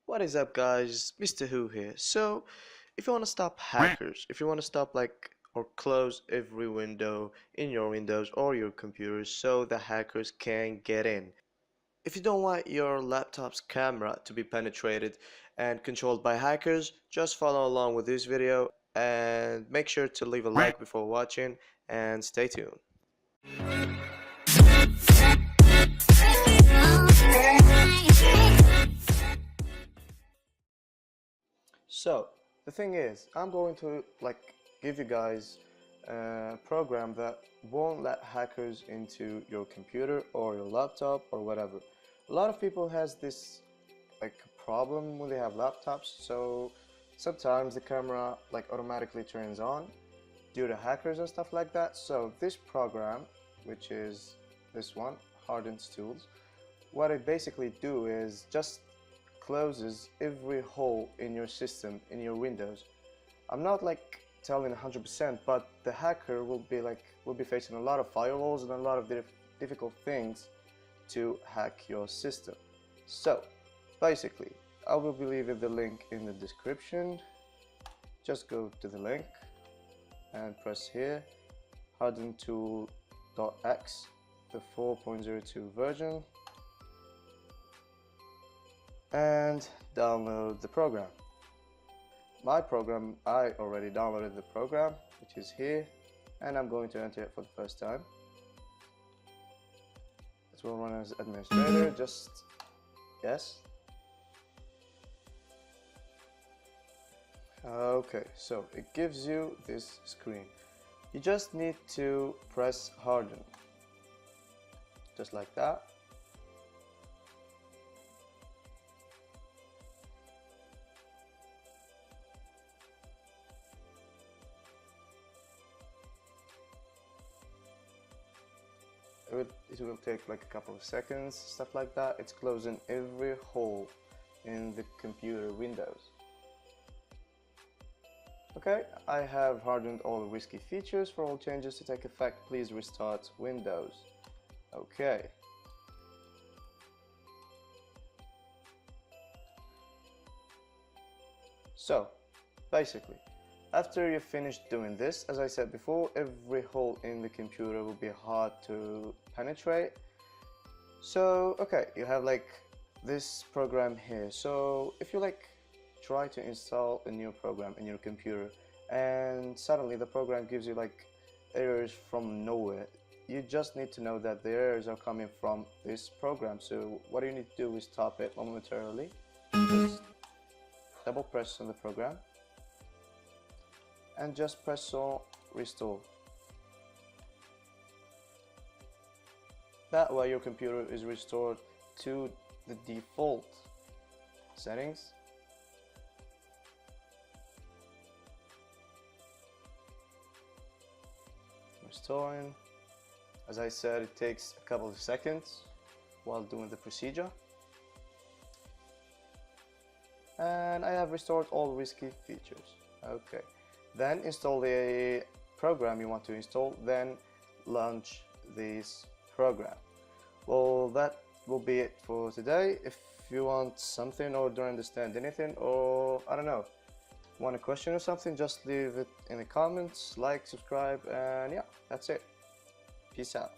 What is up, guys? Mr. Who here. So, if you want to stop hackers, if you want to stop or close every window in your Windows or your computers so the hackers can get in. If you don't want your laptop's camera to be penetrated and controlled by hackers, just follow along with this video and make sure to leave a like before watching and stay tuned. So the thing is, I'm going to give you guys a program that won't let hackers into your computer or your laptop or whatever. A lot of people has this problem when they have laptops, so sometimes the camera automatically turns on due to hackers and stuff like that. So this program, which is this one, Hardened Tools, what it basically do is just closes every hole in your system, in your Windows. I'm not telling 100%, but the hacker will be facing a lot of firewalls and a lot of difficult things to hack your system. So basically, I will be leaving the link in the description. Just go to the link and press here, hardenedtool.x, the 4.02 version, and download the program. My program, I already downloaded the program, which is here, and I'm going to enter it for the first time. It will run as administrator, just yes. Okay, so it gives you this screen. You just need to press harden, just like that. It will take a couple of seconds, stuff like that. It's closing every hole in the computer Windows. Okay, I have hardened all the risky features. For all changes to take effect, please restart Windows. Okay. So, basically, after you're finished doing this, as I said before, every hole in the computer will be hard to penetrate. So, okay, you have this program here. So, if you try to install a new program in your computer and suddenly the program gives you errors from nowhere, you just need to know that the errors are coming from this program. So, what you need to do is stop it momentarily. Just double press on the program and just press on restore. That way your computer is restored to the default settings. Restoring. As I said, it takes a couple of seconds while doing the procedure. And I have restored all risky features. Okay. Then install the program you want to install, then launch this program. Well, that will be it for today. If you want something or don't understand anything, or I don't know, want a question or something, just leave it in the comments, subscribe, and yeah, that's it. Peace out.